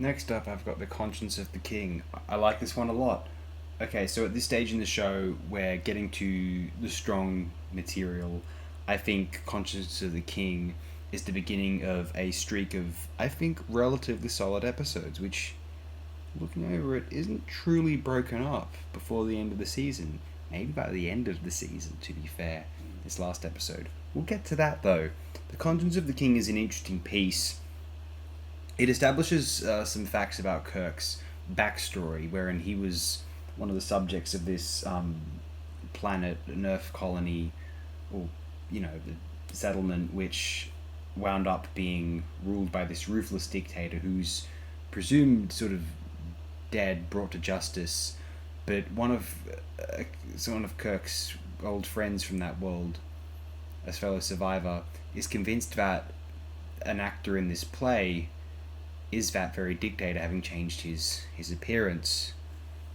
Next up, I've got The Conscience of the King. I like this one a lot. Okay, so at this stage in the show, we're getting to the strong material. I think Conscience of the King is the beginning of a streak of, I think, relatively solid episodes, which, looking over it, isn't truly broken up before the end of the season. Maybe by the end of the season, to be fair, this last episode. We'll get to that, though. The Conscience of the King is an interesting piece. It establishes some facts about Kirk's backstory, wherein he was one of the subjects of this planet, an Earth colony, or, the settlement, which wound up being ruled by this ruthless dictator who's presumed sort of dead, brought to justice. But one of Kirk's old friends from that world, a fellow survivor, is convinced that an actor in this play is that very dictator, having changed his appearance.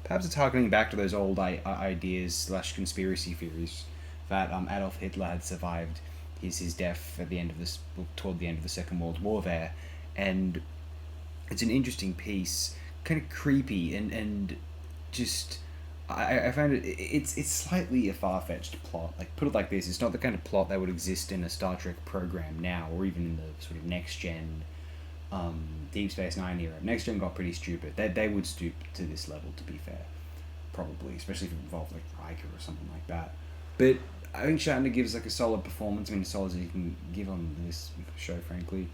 Perhaps it's harkening back to those old ideas slash conspiracy theories that Adolf Hitler had survived his death at the end of this, toward the end of the Second World War there, and it's an interesting piece, kind of creepy and just. I found it's slightly a far fetched plot. Like, put it like this: it's not the kind of plot that would exist in a Star Trek program now, or even in the sort of next gen Deep Space Nine era. Next Gen got pretty stupid. They would stoop to this level, to be fair, probably, especially if it involved like Riker or something like that. But I think Shatner gives like a solid performance. I mean, as solid as you can give on this show, frankly.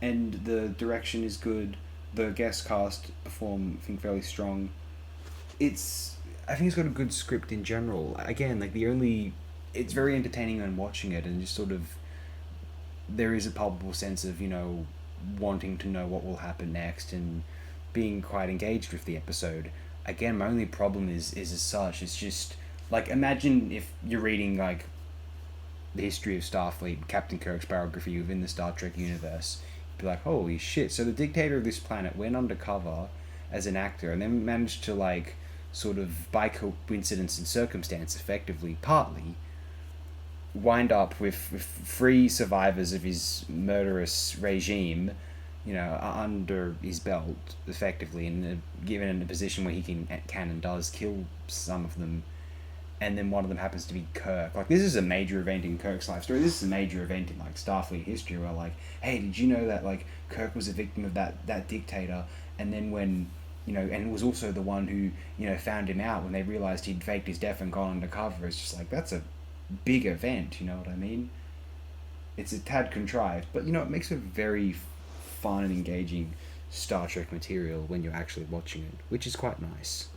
And the direction is good. The guest cast perform, I think, fairly strong. I think it's got a good script in general. Again, it's very entertaining when watching it, and just sort of, there is a palpable sense of, wanting to know what will happen next and being quite engaged with the episode. Again, my only problem is as such, it's just, like, imagine if you're reading, like, the history of Starfleet, Captain Kirk's biography within the Star Trek universe. You'd be like, holy shit, so the dictator of this planet went undercover as an actor and then managed to, like, sort of, by coincidence and circumstance, effectively, partly, wind up with three survivors of his murderous regime, under his belt, effectively, and given in a position where he can and does kill some of them, and then one of them happens to be Kirk. Like, this is a major event in Kirk's life story. This is a major event in, like, Starfleet history, where, like, hey, did you know that, like, Kirk was a victim of that dictator, and then when, and it was also the one who, found him out when they realized he'd faked his death and gone undercover. It's just like, that's a big event, you know what I mean? It's a tad contrived, but, it makes a very fun and engaging Star Trek material when you're actually watching it, which is quite nice.